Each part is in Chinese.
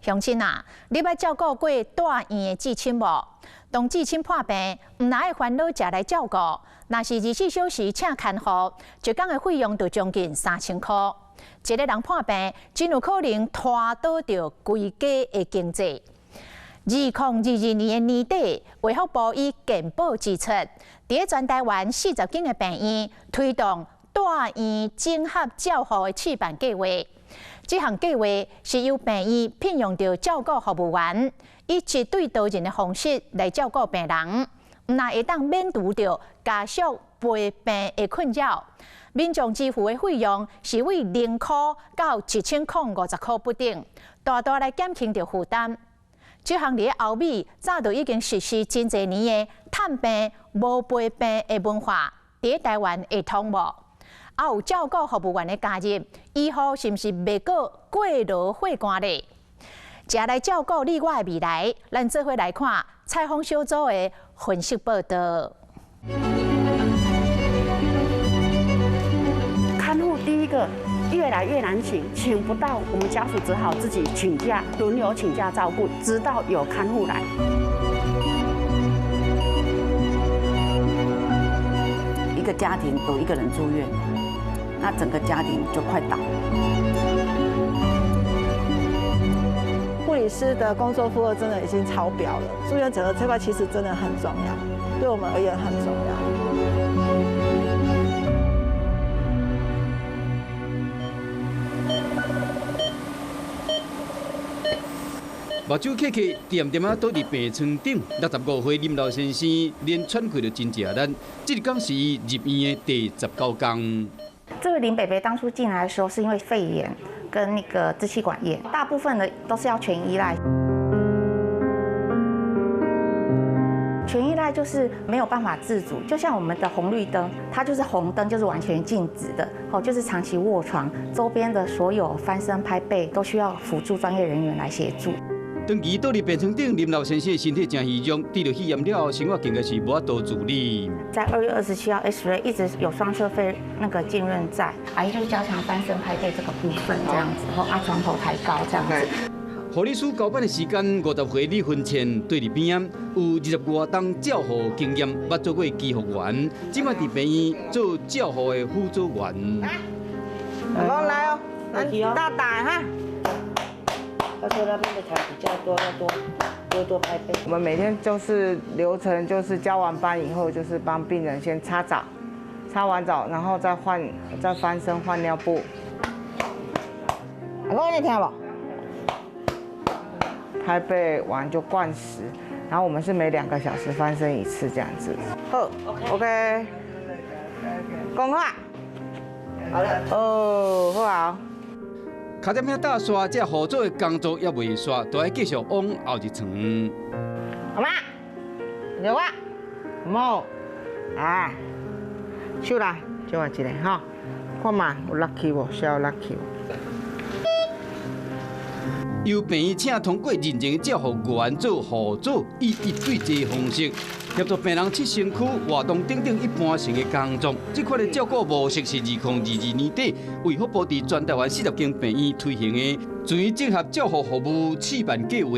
乡亲啊，你捌照顾过住院的至亲无？当至亲破病，唔哪会烦恼食来照顾？若是24小时请看护，一工的费用就将近3000块。一个人破病，真有可能拖倒着规家的经济。2022年的年底，卫福部以健保支出，伫全台湾40间的病院推动住院整合照护的试办计划。这项计划是由病院聘用到照顾服务员，以一对多人的方式来照顾病人，那会当免除掉家属陪病的困扰。民众支付的费用是为0块到1050块不等，大大来减轻着负担。这项伫欧美早就已经实施真侪年的探病无陪病的文化，伫台湾会通无？也有照顾服务员的加入，以后是毋是袂过劳血汗咧？食来照顾你我的未来，咱做伙来看采访小组的分析报道。看护第一个越来越难请，请不到，我们家属只好自己请假，轮流请假照顾，直到有看护来。一个家庭有一个人住院，那整个家庭就快倒。护理师的工作负荷真的已经超标了，住院者的这块其实真的很重要，对我们而言很重要。目睭刻刻，点点啊倒伫病床顶。65岁林老先生连喘气都真吃力，这日刚是伊入院的第19天。这位林北北当初进来的时候，是因为肺炎跟那个支气管炎，大部分的都是要全依赖。全依赖就是没有办法自主，就像我们的红绿灯，它就是红灯就是完全静止的，就是长期卧床，周边的所有翻身拍背都需要辅助专业人员来协助。长期倒伫病床顶，林老先生的身体真虚弱，治疗肺炎了后，生活更加是无法度自理。在2月27号 X-ray 一直有双侧肺那个浸润在，阿姨就是加强翻身拍背这个部分这样子，然后床头抬高这样子。护理师交班的时间，50岁李婚前对伫边仔，有20多档照护经验，捌做过机服员，即摆伫病院做照护的辅助员。老公来哦，大胆哈！他说那边的场比较多，要多拍背。我们每天就是流程，就是交完班以后，就是帮病人先擦澡，擦完澡，然后再翻身换尿布。老公你听不？拍背完就灌食，然后我们是每2个小时翻身一次这样子。好 ，OK， 讲话。好了。哦，好。卡在遐打刷，这合作的工作也未刷，都要继续往后一层。好吗？有啊，冇啊，手啦，借我一个哈，看嘛有 lucky 无，小 lucky 无。由病院请通过认证的照护员做辅助，以1对1的方式协助病人切身躯、活动等等一般性的工作。这款的照顾模式是2022年底卫福部伫全台湾40间病院推行的住院整合照护服务试办计划。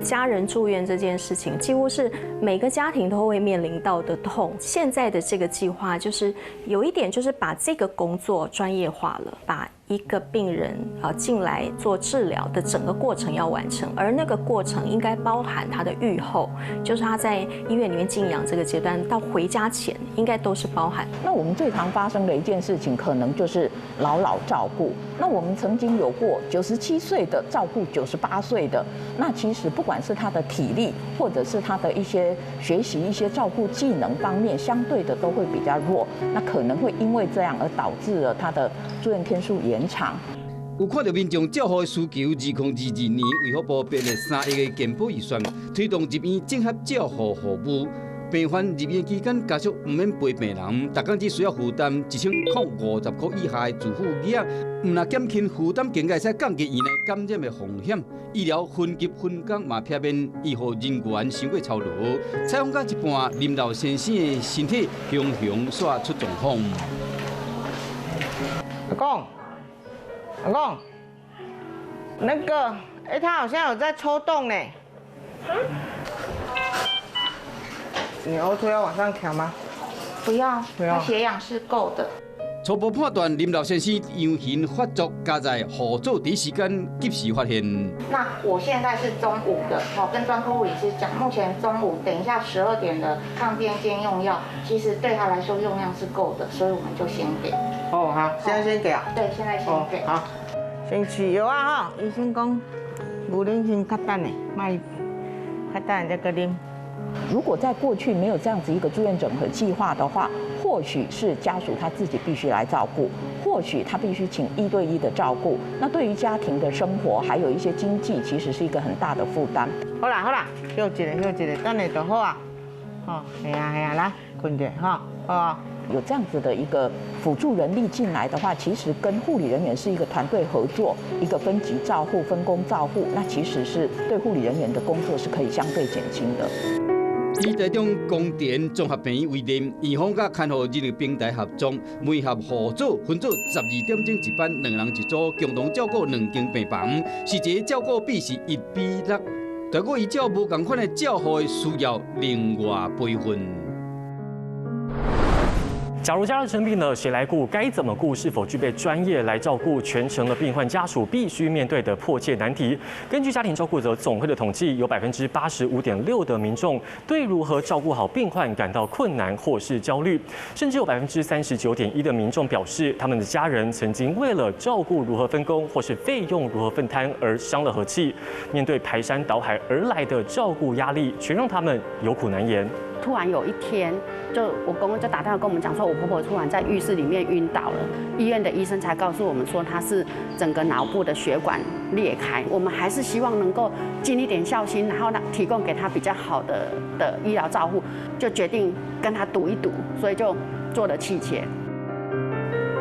家人住院这件事情，几乎是每个家庭都会面临到的痛。现在的这个计划，就是有一点，就是把这个工作专业化了，把一个病人进来做治疗的整个过程要完成，而那个过程应该包含他的预后，就是他在医院里面静养这个阶段到回家前，应该都是包含。那我们最常发生的一件事情，可能就是老照顾。那我们曾经有过97岁的照顾98岁的，那其实不管是他的体力，或者是他的一些学习、一些照顾技能方面，相对的都会比较弱。那可能会因为这样而导致了他的住院天数延长。有看到民众照护的需求，2022年卫福部编列3亿的健保预算，推动入院整合照护服务。病患入院期间，家属唔免陪病人，大工只需要负担1050块以下的自付额，唔若减轻负担，更加使降低院内感染的风险。医疗分级分工嘛避免医护人员伤过操劳。采访到一半，林老先生的身体雄煞出状况。阿公，那个哎，他好像有在抽动呢。你 O2 要往上调吗？不要，他血氧是够的。初步判断林老先生阳性发作，加在合作第一时间及时发现。那我现在是中午的，跟专科护理师讲，目前中午等一下12点的抗癫痫用药，其实对他来说用量是够的，所以我们就先给。哦，好，现在先给啊。对，现在先给。好，先吃药啊哈，医生讲，牛奶先较等的，卖较等再搁啉。如果在过去没有这样子一个住院整合计划的话，或许是家属他自己必须来照顾，或许他必须请1对1的照顾。那对于家庭的生活还有一些经济，其实是一个很大的负担。好啦，休一个，等下就好啊。哦，系啊，来困者哈，好。有这样子的一个辅助人力进来的话，其实跟护理人员是一个团队合作，一个分级照护、分工照护，那其实是对护理人员的工作是可以相对减轻的。以台中公田综合病院为例，院方甲看护日日平台合作，每合合组分组12点钟一班，2人一组，共同照顾2间病房，实际照顾比是1比6。如果依照无同款的照护的需要，另外备份。假如家人生病了，谁来顾？该怎么顾？是否具备专业来照顾？全程的病患家属必须面对的迫切难题。根据家庭照顾者总会的统计，有85.6%的民众对如何照顾好病患感到困难或是焦虑，甚至有39.1%的民众表示，他们的家人曾经为了照顾如何分工或是费用如何分摊而伤了和气。面对排山倒海而来的照顾压力，全让他们有苦难言。突然有一天，我公公就打电话跟我们讲说，我婆婆突然在浴室里面晕倒了，医院的医生才告诉我们说她是整个脑部的血管裂开。我们还是希望能够尽一点孝心，然后提供给她比较好的医疗照护，就决定跟她赌一赌，所以就做了气切。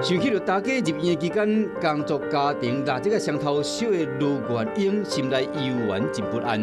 想起了大家入院期间，工作家庭拿这个双头小的卢元英，心内悠然真不安。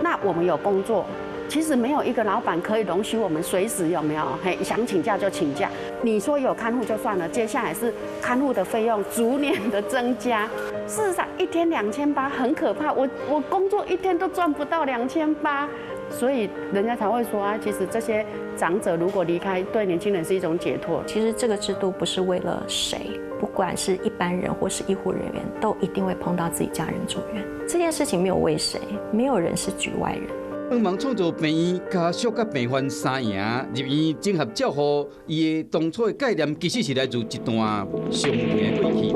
那我们有工作。其实没有一个老板可以容许我们随时有没有想请假就请假。你说有看护就算了，接下来是看护的费用逐年的增加。事实上1天2800很可怕，我工作1天都赚不到2800，所以人家才会说啊，其实这些长者如果离开，对年轻人是一种解脱。其实这个制度不是为了谁，不管是一般人或是医护人员，都一定会碰到自己家人住院。这件事情没有为谁，没有人是局外人。帮忙创造病院家属甲病患三赢，入院整合照护，伊的当初的概念其实是来自一段伤痛的过去。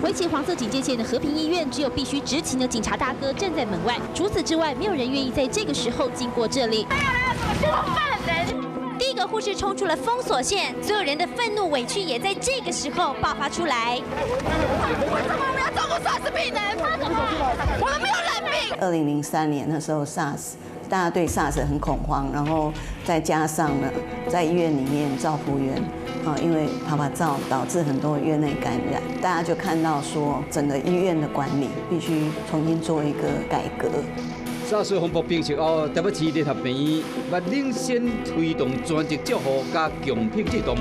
围起黄色警戒线的和平医院，只有必须执勤的警察大哥站在门外。除此之外，没有人愿意在这个时候经过这里。第一个护士冲出了封锁线，所有人的愤怒委屈也在这个时候爆发出来。为什么我们要照顾SARS病人？我们没有染病。2003年那时候 SARS， 大家对 SARS 很恐慌，然后再加上呢，在医院里面照护员因为趴趴照导致很多院内感染，大家就看到说整个医院的管理必须重新做一个改革。SARS 风暴平息后，台北市联合病院要领先推动专职照护加强聘制度。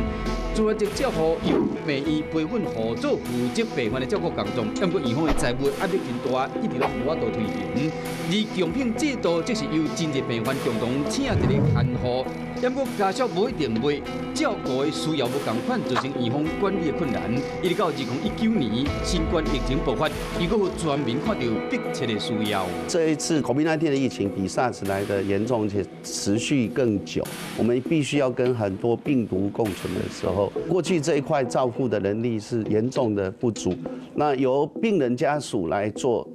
专职照护由病院培训合作负责病患的照顾工作，不过院方的债务压力真大，一直都无法度推行。而强聘制度则是由真热病患共同请一个看护，不过家属无一定会照顾的需要无同款，造成院方管理的困难。一直到2019年新冠疫情爆发，如果全民看到迫切的需要，这一次 COVID-19 的疫情比 SARS 来的严重，且持续更久。我们必须要跟很多病毒共存的时候，过去这一块照顾的能力是严重的不足。那由病人家属来做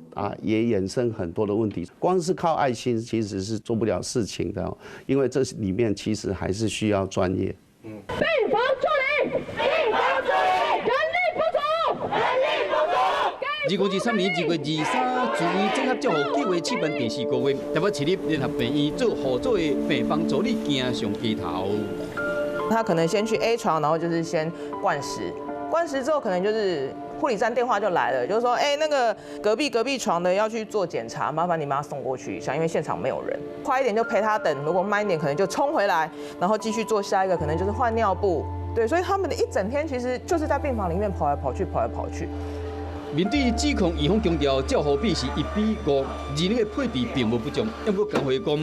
也衍生很多的问题。光是靠爱心其实是做不了事情的因为这里面其实还是需要专业。病房助理，病房助理，人力不足，人力不足。2023年2月23日，住院整合照护计划举办第4个月，台北市立联合病院做合作的病房助理行上街头。他可能先去 A 床，然后就是先灌食，灌食之后可能就是护理站电话就来了，就是说，那个隔壁床的要去做检查，麻烦你把他送过去一下，因为现场没有人。快一点就陪他等，如果慢一点可能就冲回来，然后继续做下一个，可能就是换尿布。对，所以他们的一整天其实就是在病房里面跑来跑去，跑来跑去。面对指控，院方强调照护比是1比5，人力的配比并无不足。要不工会讲，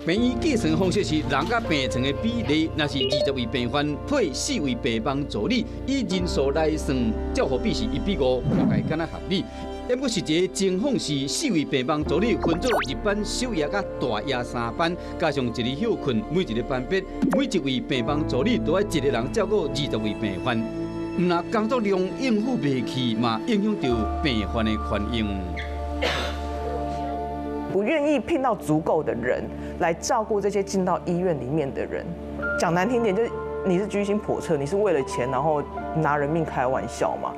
病院计算方式是人甲病床的比例，若是20位病患配4位病房助理，以人数来算，照护比是1比5，大概敢若合理。要不实际情况是4位病房助理分做日班、小夜甲大夜3班，加上一日休困，每一个班别每一位病房助理都要一个人照顾20位病患。唔那工作量应付袂起，嘛影响到病患的权益。不愿意聘到足够的人来照顾这些进到医院里面的人。讲难听点，就是你是居心叵测，你是为了钱，然后拿人命开玩笑嘛。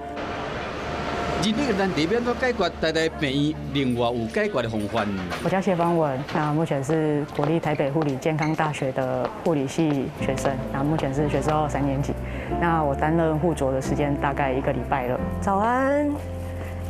人力的难题要怎解决？台大病院另外有解决的方法。我叫谢芳文，那目前是国立台北护理健康大学的护理系学生，然后目前是学士后3年级。那我担任护佐的时间大概1个礼拜了。早安，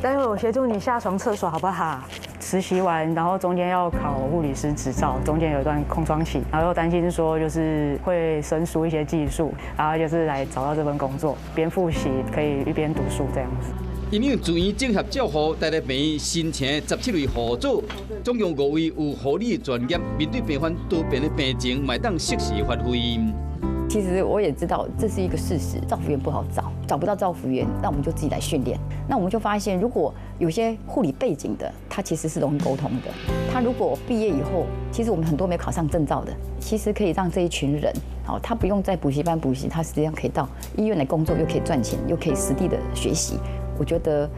待会我协助你下床厕所好不好？实习完，然后中间要考护理师执照，中间有一段空窗期，然后又担心说就是会生疏一些技术，然后就是来找到这份工作，边复习可以一边读书这样子。因应住院整合照护，台大病院新请17位护佐，总共5位有护理专业，面对病患多变的病情，麦当适时发挥。其实我也知道这是一个事实，照服员不好找，找不到照服员，那我们就自己来训练。那我们就发现，如果有些护理背景的，他其实是容易沟通的。他如果毕业以后，其实我们很多没考上证照的，其实可以让这一群人，好，他不用在补习班补习，他实际上可以到医院来工作，又可以赚钱，又可以实地的学习。我觉得，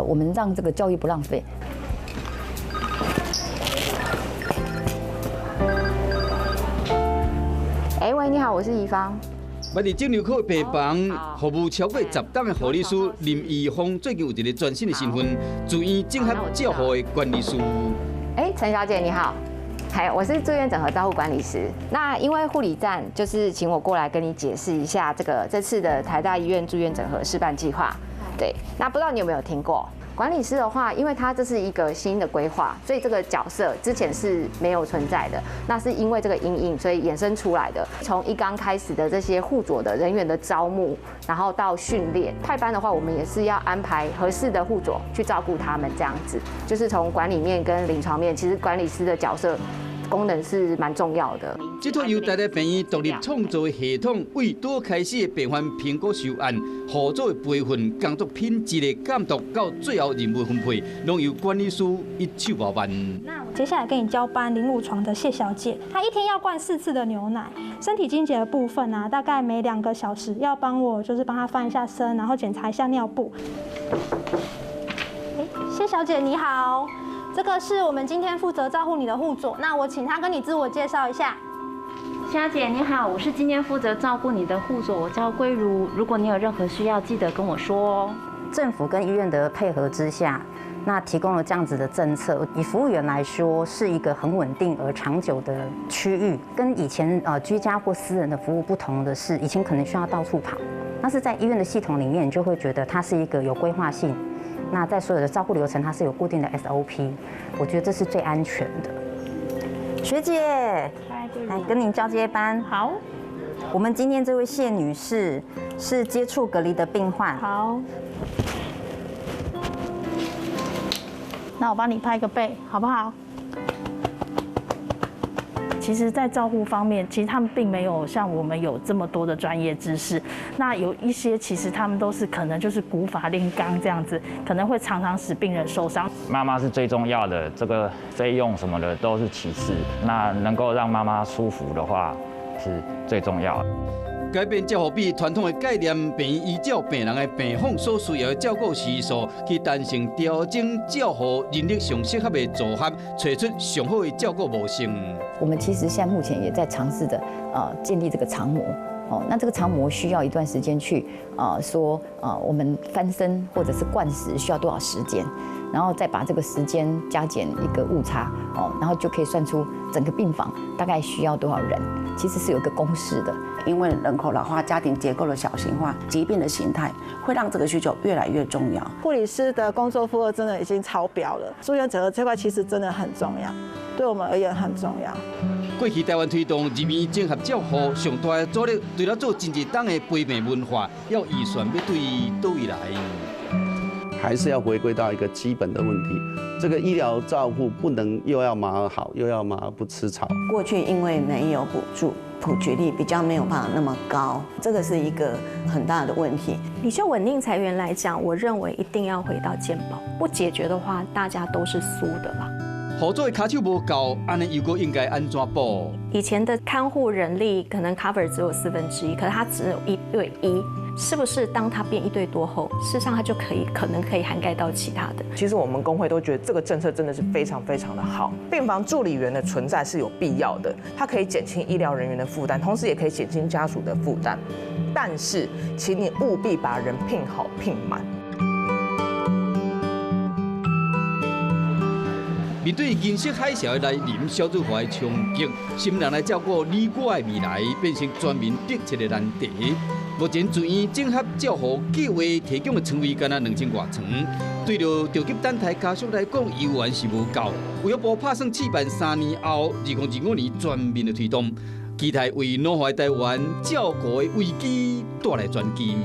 我们让这个教育不浪费。喂，你好，我是怡芳。捌伫肿瘤科病房服务超过10档的护理师林怡芳，最近有一个全新的身份——住院整合照护的管理师。陈小姐你好，我是住院整合照护管理师。那因为护理站就是请我过来跟你解释一下这次的台大医院住院整合示范计划。对，那不知道你有没有听过？管理师的话，因为他这是一个新的规划，所以这个角色之前是没有存在的。那是因为这个因应，所以衍生出来的。从一刚开始的这些护佐的人员的招募，然后到训练，派班的话，我们也是要安排合适的护佐去照顾他们，这样子。就是从管理面跟临床面，其实管理师的角色功能是蛮重要的。这套由台大病院独立创造的系统，为多开始的病患评估收案、护佐的培训、工作品质的监督，到最后任务分配，拢由管理师一手包办。那我接下来给你交班临褥床的谢小姐，她一天要灌4次的牛奶。身体清洁的部分啊，大概每2个小时要帮她翻一下身，然后检查一下尿布。谢小姐你好。这个是我们今天负责照顾你的护佐，那我请他跟你自我介绍一下。夏姐你好，我是今天负责照顾你的护佐，我叫桂如。如果你有任何需要，记得跟我说哦。政府跟医院的配合之下，那提供了这样子的政策，以服务员来说是一个很稳定而长久的区域。跟以前居家或私人的服务不同的是，以前可能需要到处跑，但是在医院的系统里面，你就会觉得它是一个有规划性。那在所有的照顾流程，它是有固定的 SOP， 我觉得这是最安全的。学姐，来跟您交接班。好。我们今天这位谢女士是接触隔离的病患。好。那我帮你拍个背，好不好？其实，在照护方面，其实他们并没有像我们有这么多的专业知识。那有一些，其实他们都是可能就是古法炼钢这样子，可能会常常使病人受伤。妈妈是最重要的，这个费用什么的都是其次。那能够让妈妈舒服的话，是最重要的。改变照护比传统的概念，病院依照病人的病况所需要的照顾时数，去弹性调整照护人力上适合的组合，找出上好的照顾模式。我们其实现在目前也在尝试着建立这个常模。那这个常模需要一段时间去我们翻身或者是灌食需要多少时间，然后再把这个时间加减一个误差然后就可以算出整个病房大概需要多少人，其实是有个公式的。因为人口老化、家庭结构的小型化、疾病的形态，会让这个需求越来越重要。护理师的工作负荷真的已经超标了，住院整合这块其实真的很重要，对我们而言很重要。过去台湾推动入院整合照护，上大的阻力对了做真济档的陪病文化，要预算要对倒位来。还是要回归到一个基本的问题。这个医疗照护不能又要马儿好，又要马儿不吃草。过去因为没有补助，普及率比较没有办法那么高，这个是一个很大的问题。你就稳定财源来讲，我认为一定要回到健保，不解决的话，大家都是输的啦。合作的卡手无够，安尼又个应该安怎补？以前的看护人力可能 cover 只有1/4，可是它只有1对1。是不是当它变1对多后，事实上它就可能可以涵盖到其他的？其实我们工会都觉得这个政策真的是非常非常的好。病房助理员的存在是有必要的，它可以减轻医疗人员的负担，同时也可以减轻家属的负担。但是，请你务必把人聘好聘满。面对人色海啸的来临，少子化的冲击，心人来照顾你我的未来，变成全民迫切的难题。目前住院整合照护计划提供的床位干那2000多床，对着着急等待家属来讲，依然是无够。卫福部打算试办3年后，2025年全面的推动，期待为老化台湾照顾的危机带来转机。